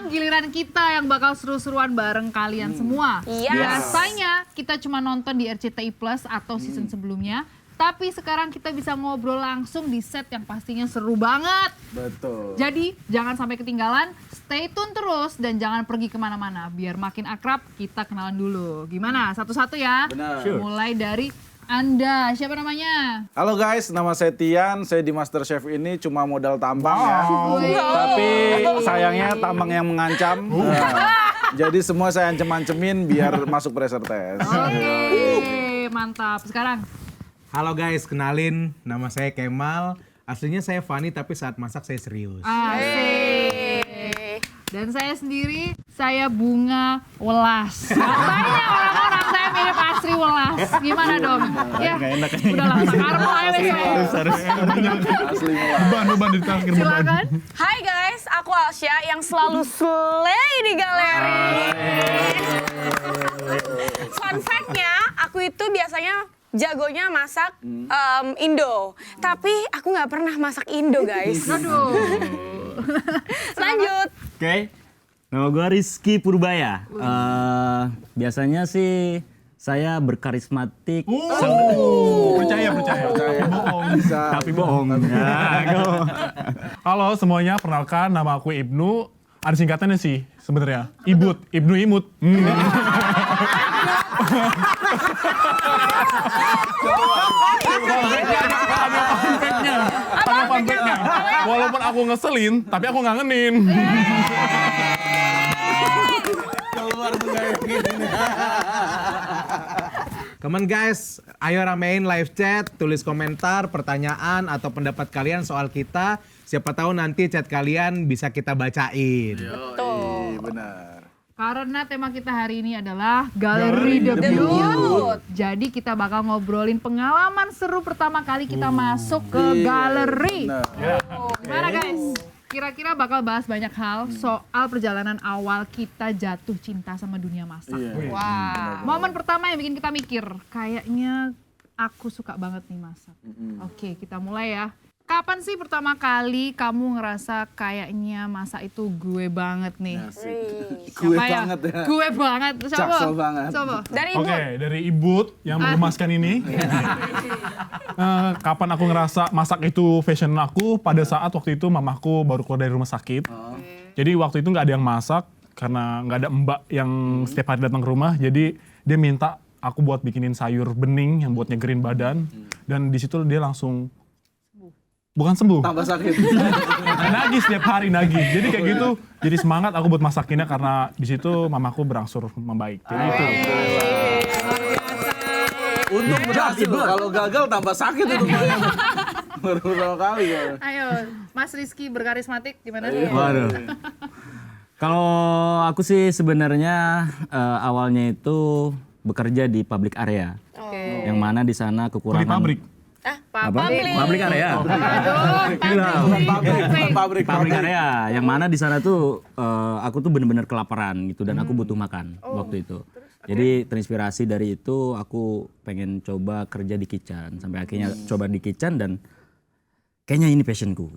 giliran kita yang bakal seru-seruan bareng kalian semua. Yes. Biasanya kita cuma nonton di RCTI Plus atau season sebelumnya. Tapi sekarang kita bisa ngobrol langsung di set yang pastinya seru banget. Betul. Jadi jangan sampai ketinggalan, stay tune terus dan jangan pergi kemana-mana. Biar makin akrab, kita kenalan dulu. Gimana? Satu-satu ya? Benar. Sure. Mulai dari Anda, siapa namanya? Halo guys, nama saya Tian. Saya di MasterChef ini cuma modal tambang ya. Wih. Tapi sayangnya tambang yang mengancam. Jadi semua saya ancem-ancemin biar masuk pressure test. Oke, mantap. Sekarang Halo guys, kenalin nama saya Kemal. Aslinya saya funny tapi saat masak saya serius. asik. Dan saya sendiri, saya Bunga Welas. Katanya orang-orang saya mirip Asri Welas. Gimana dong? Ya, udah lah, Karmo aja Harus. Asli mulai. Beban ditangkir beban. Silakan. Hai guys, aku Alsya yang selalu slay di galeri. Fun fact-nya, aku itu biasanya jagonya masak Indo. Tapi aku nggak pernah masak Indo guys. Aduh. Lanjut. Oke, nama gue Rizky Purbaya. Biasanya sih saya berkarismatik, Percaya. Bohong. Bisa. tapi bohong. Halo semuanya, perkenalkan nama aku Ibnu. Ada singkatannya sih sebenarnya. Ibnu Imut. Ada fun fact-nya. Walaupun aku ngeselin, tapi aku ngangenin. Keluar tuh kayak gini. Come on guys, ayo ramein live chat, tulis komentar, pertanyaan atau pendapat kalian soal kita. Siapa tahu nanti chat kalian bisa kita bacain. Betul. Benar. Karena tema kita hari ini adalah Galeri Debut. Jadi kita bakal ngobrolin pengalaman seru pertama kali kita masuk ke galeri. Benar. Gimana guys? Kira-kira bakal bahas banyak hal soal perjalanan awal kita jatuh cinta sama dunia masak. Iya. Wow. Momen pertama yang bikin kita mikir, kayaknya aku suka banget nih masak. Oke, kita mulai ya. Kapan sih pertama kali kamu ngerasa kayaknya masak itu gue banget nih? Gue Siapa ya? banget ya. Gue banget. Coba. Jaksel banget. Coba. Dari Ibu. Oke, dari Ibut yang mengemaskan ini. Kapan aku ngerasa masak itu fashion aku, pada saat waktu itu mamaku baru keluar dari rumah sakit. Jadi waktu itu nggak ada yang masak, karena nggak ada mbak yang setiap hari datang ke rumah. Jadi dia minta aku buat bikinin sayur bening yang buat nyegerin badan. Dan di situ dia langsung, bukan sembuh, Tambah sakit. nagih setiap hari nagih. Jadi kayak gitu, jadi semangat aku buat masakinnya karena di situ mamaku berangsur membaik. Jadi itu. Untung berhasil. Kalau gagal tambah sakit itu. Baru pertama kali ya. Ayo, Mas Rizky berkarismatik gimana? Waduh. Kalau aku sih sebenarnya awalnya itu bekerja di public area, Oke. yang mana di sana Di kekurangan pabrik. apa? Public area. Public area, yang mana di sana tuh aku tuh bener-bener kelaparan gitu dan aku butuh makan waktu itu. Jadi terinspirasi dari itu aku pengen coba kerja di kitchen, sampai akhirnya coba di kitchen dan kayaknya ini passionku.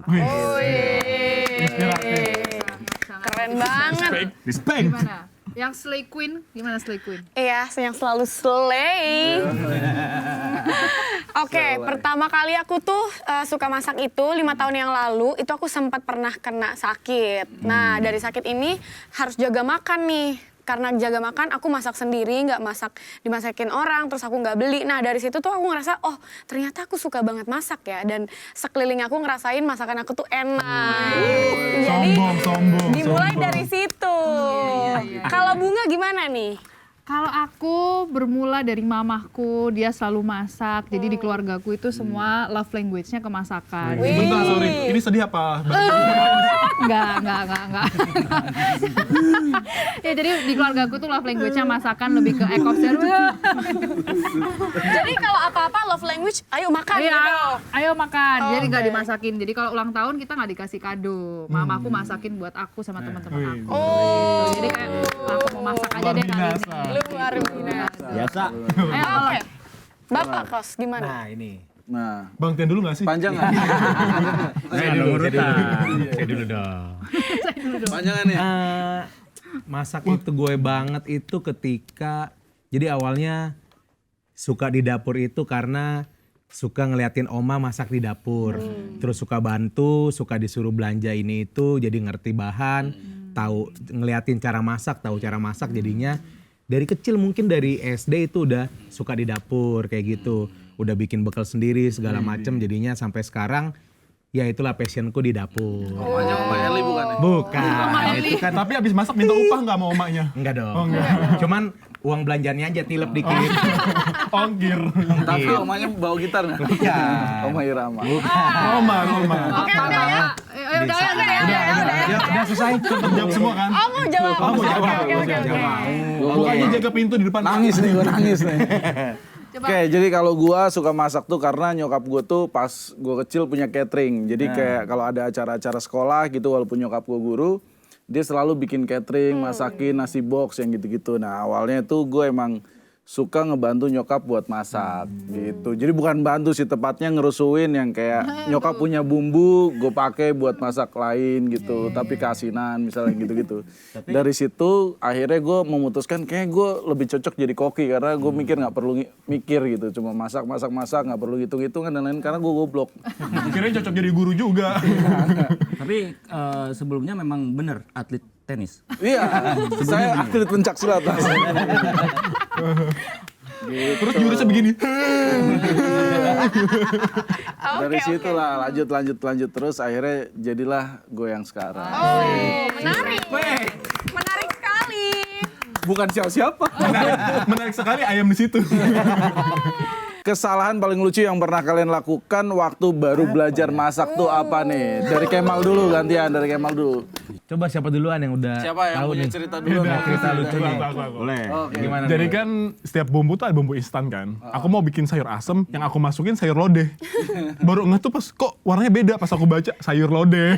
Keren banget. Respect. Gimana? Yang Slay Queen, gimana Slay Queen? Iya, yang selalu slay. Oke, pertama kali aku tuh suka masak itu 5 tahun yang lalu, itu aku sempat pernah kena sakit. Nah, dari sakit ini harus jaga makan nih. Karena jaga makan, aku masak sendiri, nggak dimasakin orang, terus aku nggak beli. Nah, dari situ tuh aku ngerasa, oh ternyata aku suka banget masak ya. Dan sekeliling aku ngerasain masakan aku tuh enak. Jadi Sombong. dimulai dari situ. Kalau Bunga gimana nih? Kalau aku bermula dari mamahku, dia selalu masak. Jadi di keluargaku itu semua love language-nya kemasakan. Bentar, sorry. Ini sedih apa? Enggak. Ya jadi di keluargaku tuh love language-nya masakan, lebih ke act of service. Jadi kalau apa-apa love language, ayo makan Iya, gitu. ayo makan. Jadi nggak Oke. dimasakin. Jadi kalau ulang tahun kita nggak dikasih kado. Mamaku masakin buat aku sama teman-teman aku. Oh, Jadi kayak aku mau masak aja deh kali ini. luar biasa. Biasa. Ayo kalau Oke, Bapak Kos gimana? Nah ini, Nah, Bang Tian dulu gak sih? panjang nggak? Saya dulu urutan. Saya dulu dong. Panjangan ya? Masak itu gue banget itu ketika, jadi awalnya suka di dapur itu karena suka ngeliatin oma masak di dapur. Terus suka bantu, suka disuruh belanja ini itu, jadi ngerti bahan, tahu ngeliatin cara masak, tahu cara masak jadinya. Dari kecil mungkin dari SD itu udah suka di dapur kayak gitu. Udah bikin bekal sendiri segala macem jadinya sampai sekarang ya itulah passionku di dapur. Panjang sama Eli bukan ya? Bukan, itu kan Tapi abis masak minta upah gak sama omanya? enggak dong. Oh, enggak. Cuman uang belanjanya aja tilep dikit. Ongkir. Tapi omanya bawa gitar nggak? Iya. Oma Irama. Roma. Oke, udah ya. Udah selesai. Jawab semua kan? Oh, mau jawab. Oh, mau jawab. Oke. Pokoknya jaga pintu di depan. Nangis nih, gue nangis nih. Oke, jadi kalau gua suka masak tuh karena nyokap gue tuh pas gue kecil punya catering. Jadi kayak kalau ada acara-acara sekolah gitu, walaupun nyokap gue guru, dia selalu bikin catering, masakin nasi box yang gitu-gitu. Nah awalnya tuh gue emang suka ngebantu nyokap buat masak gitu. Jadi bukan bantu sih, tepatnya ngerusuin yang kayak nyokap punya bumbu, gue pakai buat masak lain gitu. Tapi keasinan misalnya gitu-gitu. Dari situ akhirnya gue memutuskan kayak gue lebih cocok jadi koki karena gue mikir nggak perlu mikir gitu, cuma masak nggak perlu hitung-hitungan dan lain karena gue goblok. Kirain cocok jadi guru juga. Tapi sebelumnya memang bener atlet tenis. Iya, saya atlet pencak silat. Terus jurusnya begini. Dari situ lah lanjut terus akhirnya jadilah gue yang sekarang. Oh, menarik. Menarik sekali. Bukan siapa-siapa. Menarik sekali ayam di situ. Kesalahan paling lucu yang pernah kalian lakukan waktu baru belajar masak tuh apa nih? Dari Kemal dulu, gantian dari Kemal dulu. Coba siapa duluan yang udah tahu nih? cerita dulu? Cerita lucu nih. Boleh. Gimana? Jadi kan setiap bumbu tuh ada bumbu instan kan. Aku mau bikin sayur asem, yang aku masukin sayur lodeh. Baru ngeh tuh pas kok warnanya beda pas aku baca sayur lodeh.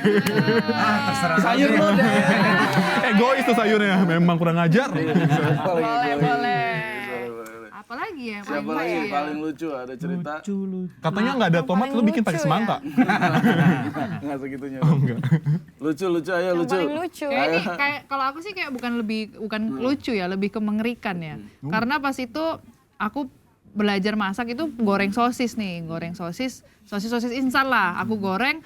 Terserah Sayur lodeh. Egois tuh sayurnya, memang kurang ajar. Boleh. Apalagi ya? Siapa lagi paling lucu ada cerita? Katanya nggak ada tomat, lu bikin pakai lucu semangka. Nggak segitunya. Enggak. Lucu ayo lucu. Paling lucu. Kayak ini kayak kalau aku sih kayak bukan lucu ya, lebih ke mengerikan ya. Karena pas itu aku belajar masak itu goreng sosis instan lah. Aku goreng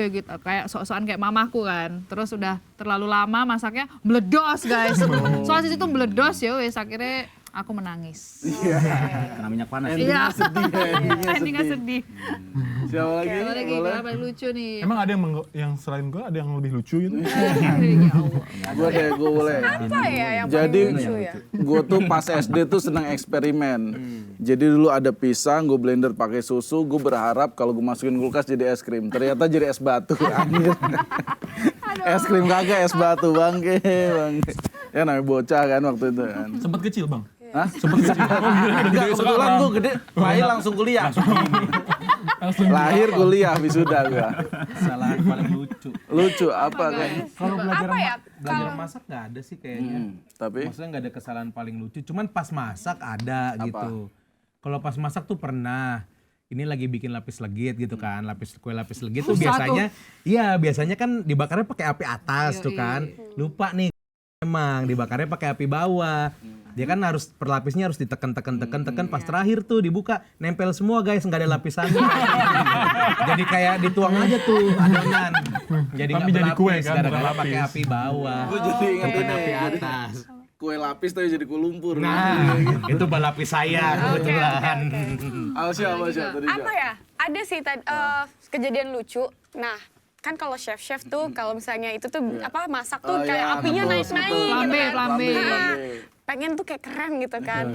gitu kayak sok-sokan kayak mamaku kan. Terus udah terlalu lama masaknya meledos guys. Sosis itu meledos ya wes akhirnya aku menangis. Karena minyak panas. Iya. Endingnya sedih. Siapa lagi? Apa lagi? Boleh? Apa yang lucu nih? Emang ada yang selain gue ada yang lebih lucu gitu? Gue boleh. Apa ya yang Jadi paling lucu ya? gue tuh pas SD tuh senang eksperimen. Jadi dulu ada pisang, gue blender pakai susu. Gue berharap kalau gue masukin kulkas jadi es krim. Ternyata jadi es batu. Anjir. Es krim kagak, es batu bangke. Ya namanya bocah kan waktu itu kan. Sempat kecil bang. Hah? Enggak, kebetulan gue gede. Lahir langsung kuliah. Lahir kuliah wisuda gue. Salah paling lucu. Lucu apa kan? Kalau belajar Apa ya? belajar masak nggak ada sih kayaknya. Tapi Maksudnya nggak ada kesalahan paling lucu. Cuman pas masak ada gitu. Kalau pas masak tuh pernah. Ini lagi bikin lapis legit gitu kan, kue lapis legit tuh biasanya, iya biasanya kan dibakarnya pakai api atas tuh kan, lupa nih emang dibakarnya pakai api bawah, dia kan harus perlapisnya harus ditekan pas terakhir tuh dibuka nempel semua guys, nggak ada lapisannya, jadi kayak dituang aja tuh adonan, jadi Tapi nggak jadi kue berlapis, kan, gara-gara bukan pakai lapis. api bawah, gue jadi ingat bukan ini. api Jadi atas. kue lapis tapi jadi kue lumpur. Nah, itu balapis saya kebetulan. Alsya apa Alsya tadi? Apa ya? Ada sih kejadian lucu. Nah, kan kalau chef tuh kalau misalnya itu tuh apa masak tuh kayak apinya naik-naik. Flambe. Nah, pengen tuh kayak keren gitu kan.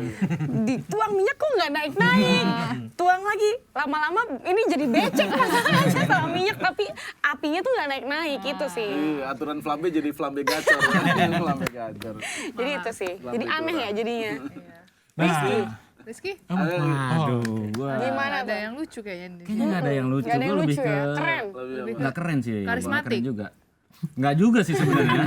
Dituang minyak kok nggak naik-naik. Tuang lagi, lama-lama ini jadi becek masakannya sama minyak tapi apinya tuh nggak naik-naik itu sih. Aturan flambe jadi flambe gacor. Flambe gacor. Jadi itu sih. Jadi aneh ya jadinya. Rizky? Aduh, gua Gimana Ada tuh? yang lucu kayaknya nih. kayaknya nggak ada yang lucu. Nggak ada yang Gua lebih lucu ke ya? Keren. nggak keren sih. Karismatik. Keren juga. Nggak juga sih sebenarnya.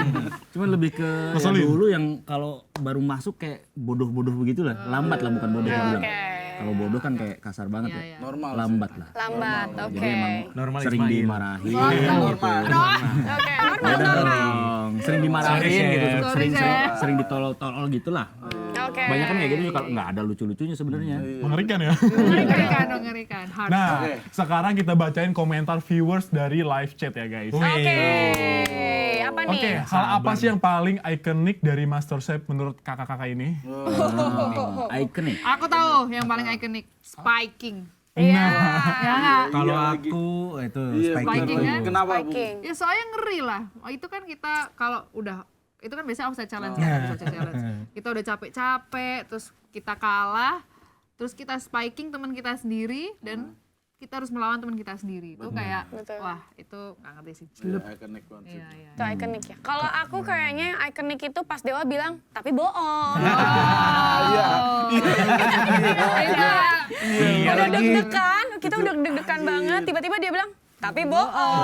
Cuman lebih ke ya dulu yang kalau baru masuk kayak bodoh-bodoh begitu lah. Lambat lah bukan bodoh. Oke. Kalau bodoh kan kayak kasar banget Iya, ya. iya. Normal. Lambat lah. Lambat, oke. Jadi emang Normal sering Ismail. dimarahin. Normal. Oke, normal, Beda normal. dong. Sering dimarahin Sorry, gitu, Chef. sering ditolol-tolol gitu lah. Oke. Banyak kan kayak gitu juga kalau nggak ada lucu-lucunya sebenarnya. Mengerikan ya. Mengerikan. Hard. Nah, sekarang kita bacain komentar viewers dari live chat ya guys. Oke. Apa nih? Oke, hal apa sih yang paling ikonik dari MasterChef menurut kakak-kakak ini? Ikonik. Aku tahu yang paling ikonik, spiking. Iya. Ya nggak? Kalau Iya, aku itu Iya, Spiking spiking kan? itu. Kenapa, Bu? Spiking. Ya soalnya ngeri lah. Oh, itu kan kita kalau udah itu kan biasanya offside challenge, kan? Offside challenge. Kita udah capek-capek, terus kita kalah, terus kita spiking teman kita sendiri dan kita harus melawan teman kita sendiri. Itu kayak Betul. wah, itu nggak ngerti sih. Iya, ikonik banget sih. Iya, iya. Itu ikonik ya. Kalau aku kayaknya yang ikonik itu pas Dewa bilang, tapi bohong. Iya. Iya Udah lagi. deg-degan, kita udah deg-degan banget. Tiba-tiba dia bilang, tapi bohong.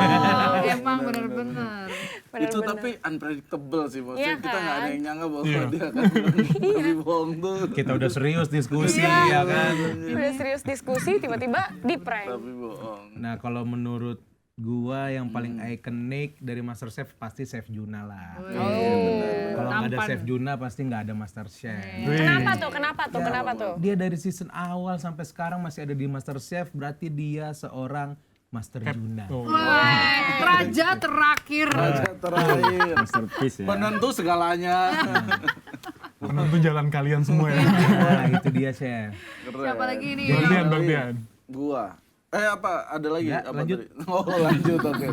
Emang bener-bener. Itu tapi unpredictable sih maksudnya Iya kita nggak ada kan? yang nyangka bahwa Iya. dia akan tapi bohong tuh. Kita udah serius diskusi Iya. ya kan. Udah serius diskusi, tiba-tiba di prank. Tapi bohong. Nah kalau menurut gua yang paling ikonik dari MasterChef pasti Chef Juna lah. Kalau nggak ada Tampan. Chef Juna pasti nggak ada MasterChef. Kenapa tuh? Kenapa tuh? Kenapa tuh? Dia dari season awal sampai sekarang masih ada di MasterChef, berarti dia seorang Master Juna. Wah, raja terakhir. Raja terakhir. Masterpiece ya. Penentu segalanya. Penentu jalan kalian semua ya. Nah itu dia Chef. Siapa lagi nih? Berlian, Berlian. Gua. Apa ada lagi? Ya, apa lanjut. tadi? Oh lanjut, oke.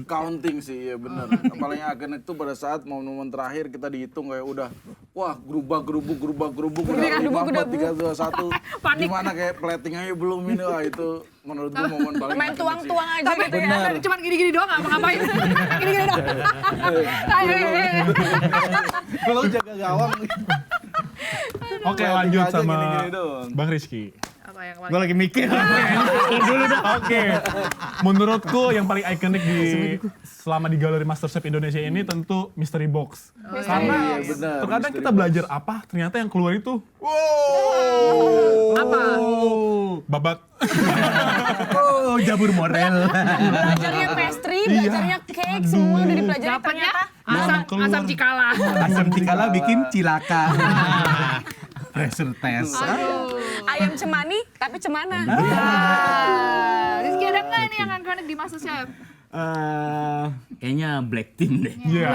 Counting sih, ya benar. Paling ikonik tuh pada saat momen-momen terakhir kita dihitung kayak udah, wah gerubuk, udah 5, 4, 3, 2, 1. Gimana kayak platingnya belum ini, wah itu menurut gua momen paling Main ikonik sih. tuang-tuang aja gitu ya. Cuman gini-gini doang, nggak ngapain. Gini-gini doang. Kalau jaga gawang. Oke, Plating lanjut aja sama gini-gini doang. Bang Rizky. Apa yang Gue lagi mikir. Oke, menurutku yang paling ikonik selama di Galeri MasterChef Indonesia ini tentu Mystery Box. Karena Iya, benar. terkadang Mystery kita belajar apa, ternyata yang keluar itu apa? babat. Oh Jabur Morel. Belajarnya pastry, belajarnya cake, semua udah dipelajari Dapatnya ternyata. asam cikala. Asam Cikala bikin cilaka. Pressure test. Ayam cemani, tapi cemana. Rizky ada nggak nih yang ikonik di MasterChef? Kayaknya Black Team deh. Iya.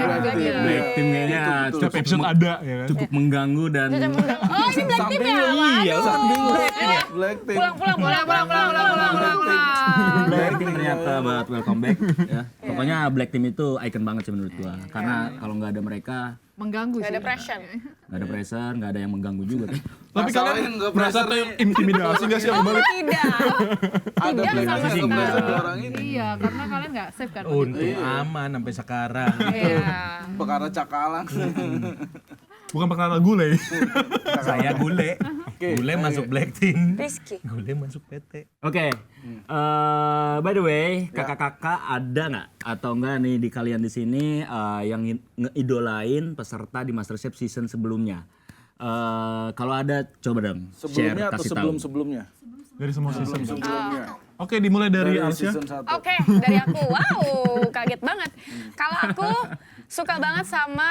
Black Team kayaknya Setiap episode ada ya kan. cukup mengganggu dan Oh ini Black Team ya? iya, Black Team. Pulang. Black Team ternyata buat welcome back ya. Pokoknya Black Team itu icon banget sih menurut gua. Karena kalau nggak ada mereka Mengganggu Gak sih. ada pressure. nggak ada pressure, nggak ada yang mengganggu juga kan. Tapi Masalahnya kalian nggak merasa pressure nih. intimidasi nggak sih aku Oh balik? tidak. Ada Tidak Black sama Team sekali. yang ngepressure orang ini. Iya, karena kalian nggak safe kan? Untung aman sampai sekarang. Iya. Perkara cakalang. Bukan perkara gulai. Saya Gule. Gule masuk Black Team. Rizky. Gule masuk PT. Oke, by the way, kakak-kakak ada nggak atau enggak nih di kalian di sini yang ngeidolain peserta di MasterChef season sebelumnya? Kalau ada, coba dong share, Sebelumnya atau kasih tahu. sebelum-sebelumnya? Dari semua season. Sebelumnya. Oke, dimulai dari Dari Alsya. season 1. Oke, dari aku. Wow, kaget banget. Kalau aku suka banget sama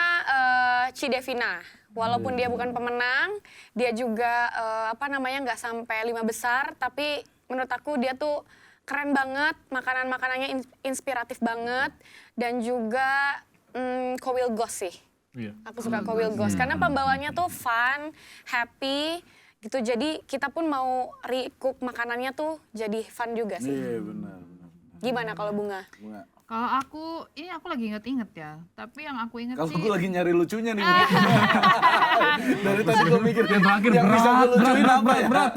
Ci Devina. Walaupun dia bukan pemenang, dia juga nggak sampai 5 besar, tapi menurut aku dia tuh keren banget, makanannya inspiratif banget, dan juga Kowil Ghost sih. Iya. Aku suka Kowil Ghost karena pembawanya tuh fun, happy gitu. Jadi kita pun mau recook makanannya tuh jadi fun juga sih. Iya benar. Gimana kalau Bunga? Bunga. Kalau aku, ini aku lagi inget-inget ya. Tapi yang aku inget Kalau sih. gue lagi nyari lucunya nih. Dari tadi gue mikir yang terakhir yang bisa gue lucuin apa ya? Berat.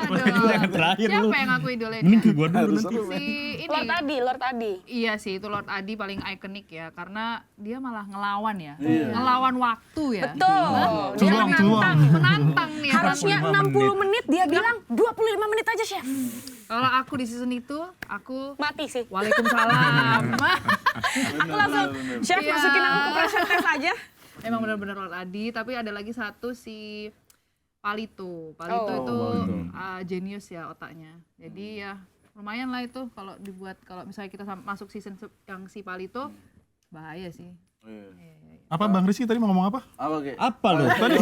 Aduh, terakhir siapa lu. yang aku idolain? Mending ke gua dulu Harus nanti. seru, Si ini. Lord Adi. Iya sih, itu Lord Adi paling ikonik ya. Karena dia malah ngelawan ya. Ngelawan waktu ya. Betul. Dia Culung. Menantang nih. ya. Harusnya 60 menit, dia bilang 25 menit aja, Chef. Kalau aku di season itu, aku Mati sih. Waalaikumsalam. Aku langsung, Chef Iya. masukin aku ke pressure test aja. Emang benar-benar Lord Adi, tapi ada lagi satu si Palito itu jenius ya otaknya. Jadi ya lumayan lah itu kalau dibuat, kalau misalnya kita masuk season yang si Palito, bahaya sih. Apa Bang Rizky tadi mau ngomong apa? Apa lu? Tadi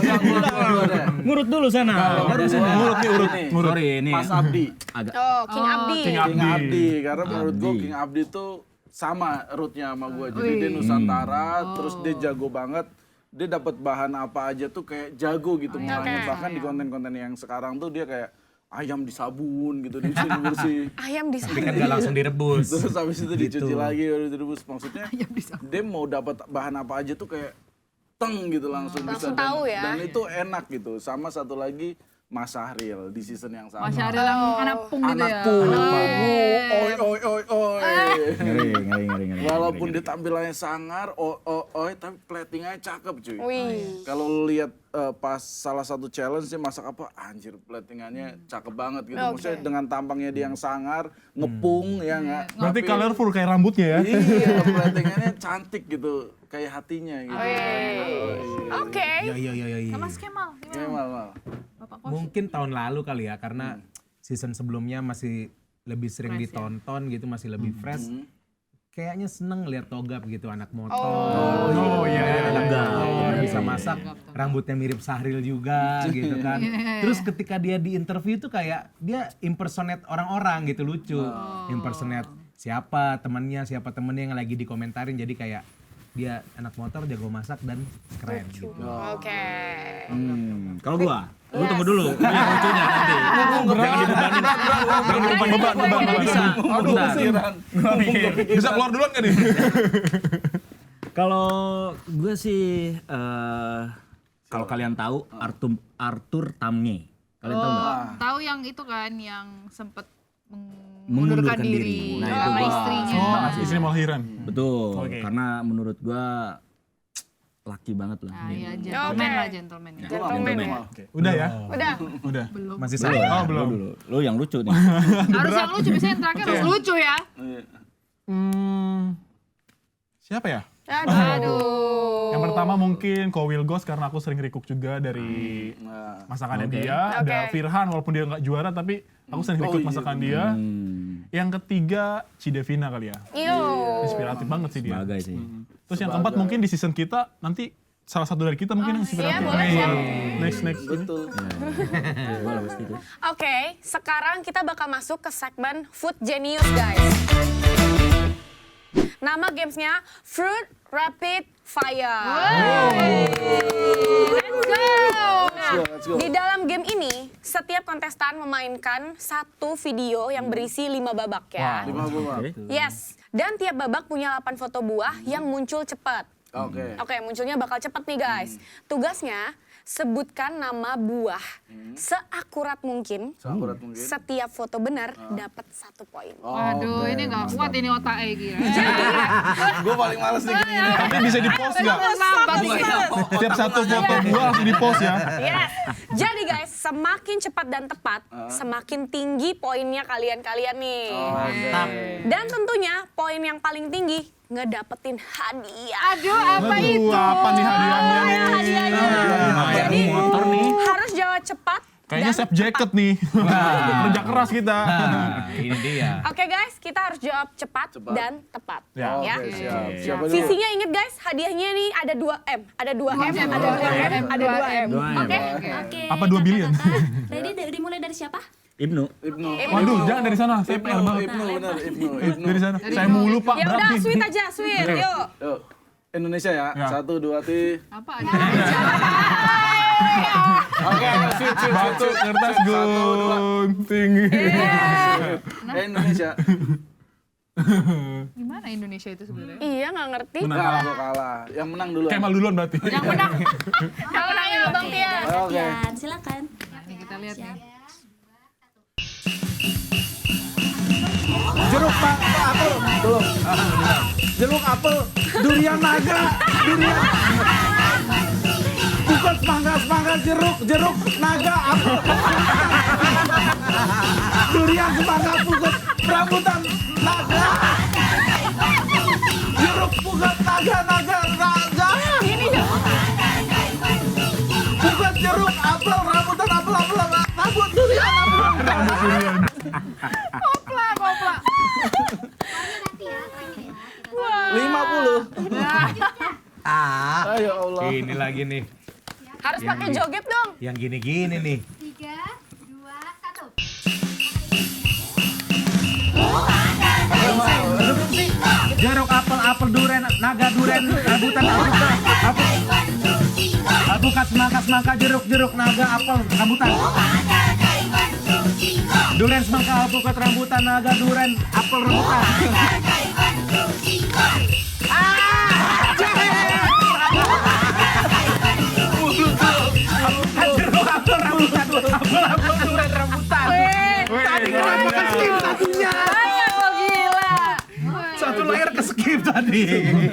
ngurut dulu sana. Baru sini. Ngurut nih, ngurut. Sorry, ini Mas Abdi. agak King Abdi. King King Abdi. Abdi, karena menurut gue King Abdi tuh sama rootnya sama gue. Jadi dia Nusantara, terus dia jago banget. Dia dapat bahan apa aja tuh kayak jago gitu ngolahnya. Bahkan di konten-konten yang sekarang tuh dia kayak ayam di sabun gitu, bersih. Ayam di Tapi sana. kan gak langsung direbus. Terus habis itu dicuci Gitu. lagi, baru direbus. Maksudnya dia mau dapat bahan apa aja tuh kayak teng gitu langsung bisa. Langsung tahu ya. Dan itu enak gitu. Sama satu lagi Mas Syahril di season yang sama. Mas Syahril yang anak pung gitu Anak ya. pung. Oi. ngeri. Walaupun dia tampilannya sangar, tapi platingnya cakep cuy. Wih. Kalau lu lihat pas salah satu challenge dia masak apa, anjir platingannya cakep banget gitu. Maksudnya dengan tampangnya dia yang sangar, ngepung ya nggak. Berarti Tapi- colorful kayak rambutnya ya? Iya, platingannya cantik gitu, kayak hatinya gitu. Oke. Iya. Sama Mas Kemal, Iya, mal. Bapak Kos. Mungkin tahun lalu kali ya, karena season sebelumnya masih lebih sering ditonton gitu, masih lebih fresh. Kayaknya seneng lihat Togap gitu, anak motor. Oh iya. Bisa masak, rambutnya mirip Syahril juga gitu kan. Terus ketika dia di interview tuh kayak dia impersonate orang-orang gitu, lucu. Impersonate siapa temennya yang lagi dikomentarin, jadi kayak dia anak motor, jago masak dan keren gitu. Oke. Kalau gua, lu tunggu dulu. Ini yang lucunya nanti. Jangan dibebanin. Beban. Bisa. Bisa keluar duluan gak nih? Kalau gue sih, kalau kalian tahu Arthur Tamnye. Kalian tahu nggak? Tahu yang itu kan, yang sempet Mengundurkan mengundurkan diri. diri. Nah, Karena itu istrinya. Istri mau lahiran. Betul. Oke. Karena menurut gue laki banget lah. Nah, dia. iya, gentleman lah, gentleman ya. Gentleman ya. Udah ya? Udah. Udah. Masih Belum. saya. Oh belum. Dulu. Lu yang lucu nih. Harus yang lucu, biasanya yang terakhir harus lucu ya. Siapa ya? Aduh. Yang pertama mungkin Ko Wilgos karena aku sering recook juga dari masakannya dia. Ada Firhan walaupun dia nggak juara tapi aku sering recook masakan dia. Yang ketiga Cidevina kali ya. Yo. Inspiratif banget sih dia. Sebagai sih. Terus yang keempat mungkin di season kita nanti salah satu dari kita mungkin yang inspiratif. Iya, boleh, siap. Next. Betul. Oke, sekarang kita bakal masuk ke segmen Food Genius, guys. Nama gamesnya Fruit Rapid Fire. Let's go! Nah, let's go. di dalam game ini, setiap kontestan memainkan satu video yang berisi 5 babak ya. 5 buah. Yes, dan tiap babak punya 8 foto buah yang muncul cepat. Oke, munculnya bakal cepet nih guys. Tugasnya, sebutkan nama buah seakurat mungkin. Setiap foto benar dapat 1 poin. Waduh, ini nggak kuat ini otaknya gila. Gue paling males nih gini. Tapi bisa di post nggak? Lambat nih. Setiap satu foto buah langsung di post ya. Yes. Jadi guys, semakin cepat dan tepat, semakin tinggi poinnya kalian-kalian nih. Mantap. Dan tentunya poin yang paling tinggi ngedapetin hadiah. Aduh, apa Aduh, itu? apa nih hadiahnya nih? Hadiahnya. Jadi motor nih. harus jawab cepat. Kayaknya dan chef jacket nih. Kerja keras kita. Nah, ini dia. Oke guys, kita harus jawab cepat dan tepat. Ya. Ya. Oke, siap. Siapa dulu? Visinya inget guys, hadiahnya nih ada 2M. Ada 2M, ada 2M, ada 2M. Oke? Oke. Apa 2 billion? Ready dimulai dari siapa? Ibnu. Waduh, jangan dari sana. Saya PR banget. Ibnu. Dari sana. Saya mau lupa Ya udah, berarti. sweet aja, sweet. Yuk. Yuk, Indonesia ya. Ya. 1, 2, 3. Apa aja? Oke, sweet. Batu kertas gunting. Indonesia. Gimana Indonesia itu sebenarnya? Iya, nggak ngerti. Nah, gue kalah. Yang menang dulu. Kemal duluan berarti. Yang menang. Yang menang ya, Bang Tia. Oke. Yan, silakan. Nih kita lihat nih. Jeruk apel. Belum. Jeruk apel. Durian naga. Durian. Bukan semangka, jeruk, naga, apel. Durian, semangka, pukat, rambutan, naga. Jeruk, pukat, naga. Ini. Pukat, jeruk, apel, rambutan, apel. Kopla. 50. Ayo Allah. Ini lagi nih. Harus pakai joget dong. Yang gini-gini nih. 3, 2, 1. Jeruk, apel, duren, naga, duren, rambutan, alpukat, semangka, jeruk, naga, apel, rambutan. Duren, semangka, alpukat, rambutan, naga, duren, apel, rambutan. Jeruk, apel, rambutan, apel, duren, rambutan. Tadi kenapa ke-skip satunya? Ayo gila. Satu layar ke-skip tadi.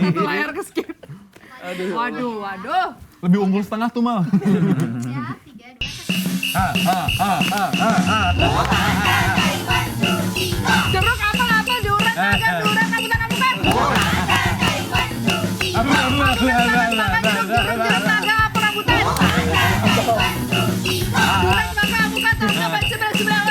Satu layar ke-skip. Waduh. Lebih unggul setengah tuh Mal. Ya, 3, 2, 1. Jeruk apel, duren, naga, duren, rambutan, alpukat. Jeruk, naga, apel, rambutan. Duren, naga, alpukat, rambutan, sebelah.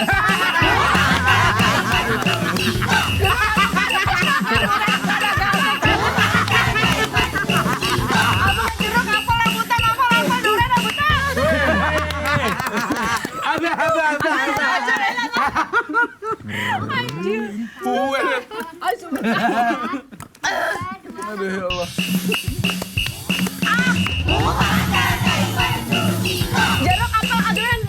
Aduh ya Allah. Jeruk, apel, aduan.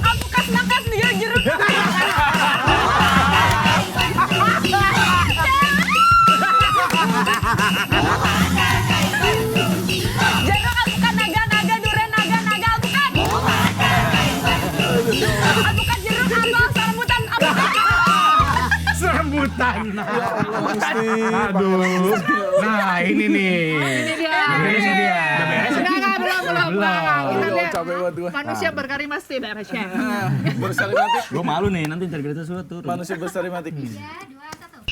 Alpukat, semangka, jeruk. Jeruk, alpukat, naga, duren, naga, alpukat. Alpukat, jeruk, apel, rambutan, alpukat. Serambutan. Aduh. Nah, ini nih. Ini dia. Ini dia. Enggak, belum. Kita Aduh, lihat. capek banget gue. Manusia berkarisma tidak, Chef. Bersalematik. Gue malu nih, nanti ntar kita suruh turun. Manusia bersalematik. 3, 2,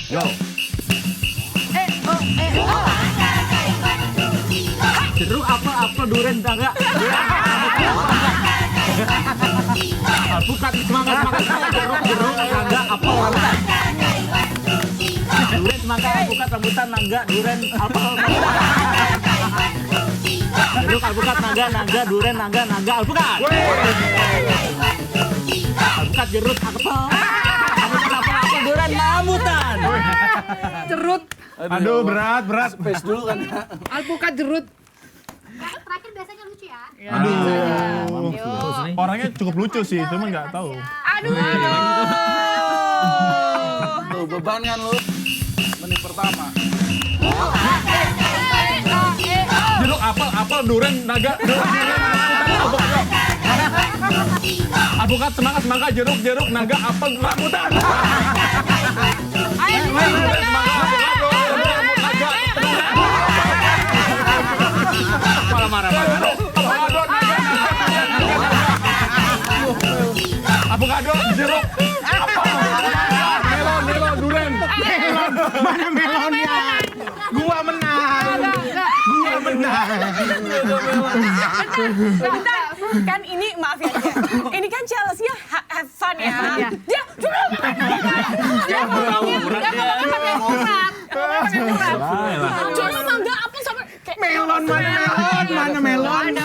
1. Go. Jeruk, apel, duren, naga. Alpukat, semangka, jeruk, naga, apel, rambutan. Duren, semangka, alpukat, rambutan, naga, duren, apel, rambutan. Jeruk, alpukat, naga, duren, naga, alpukat. Alpukat, jeruk, apel, apel, duren, rambutan. Jerut, Aduh, berat. Space dulu kan. alpukat jerut. Terakhir biasanya lucu ya. Aduh. Orangnya cukup lucu sih, cuma nggak tahu. Aduh. Tuh beban kan lu. Menit pertama. Jeruk, apel, duren, naga, alpukat, semangka, jeruk, naga, apel, rambutan. Marah-marah. Avocado, jeruk, melon, duren. Mana melonnya? Gua menang. Bentar, kan ini maaf ya, ini kan challenge-nya have fun ya. Dia cuma mangga apa sama Melon mana melon?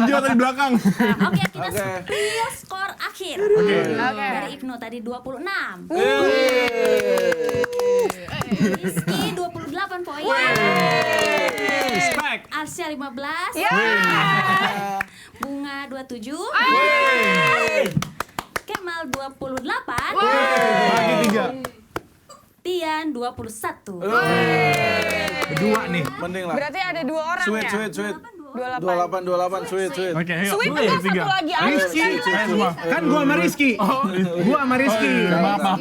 Hijau dari belakang. Oke, kita real skor akhir. Dari Ibnu tadi 26. Rizky 28 poin. Respect. Arsya 15. Bunga 27. Kemal 28. Bagi 3. Tian 21. Berdua nih. Mending lah. berarti ada 2 orang Sweet, ya. sweet. 28. 28, sweet. Oke, ayo. Sweet ada satu lagi. Rizky. Ayo semua. Kan gua sama Rizky. Gua sama Rizky. Maaf.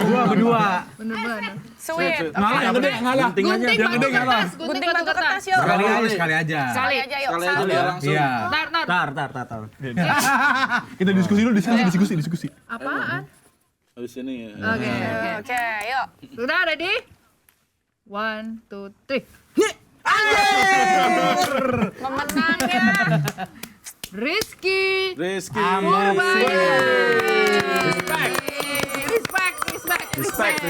Gua berdua. Bener-bener. Sweet. Ngalah yang gede, ngalah. Gunting Yang gede batu ngalah. kertas. Gunting batu kertas yuk. Sekali aja. Sekali aja yuk. Sekali aja Satu. biar langsung. Iya. Tar. Kita diskusi dulu, diskusi. Apaan? Habis ini ya. Oke, yuk. Sudah ready? 1, 2, 3. Memenangnya. Rizky Rizky. Purbaya. Respect.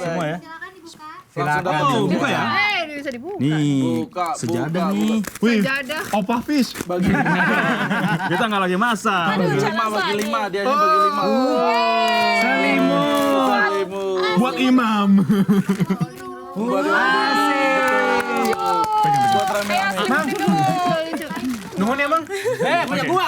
Semua ya. Silakan. Oh, buka ya. Ini bisa dibuka. Nih, Buka, sejadah buka, nih. Wih, Sajadah. Opa Fish. Bagi Kita nggak lagi masak. bagi 5, dia bagi 5. Selimut. Buat imam. Buat rame-rame. Nuhun ya, Bang. Punya gua.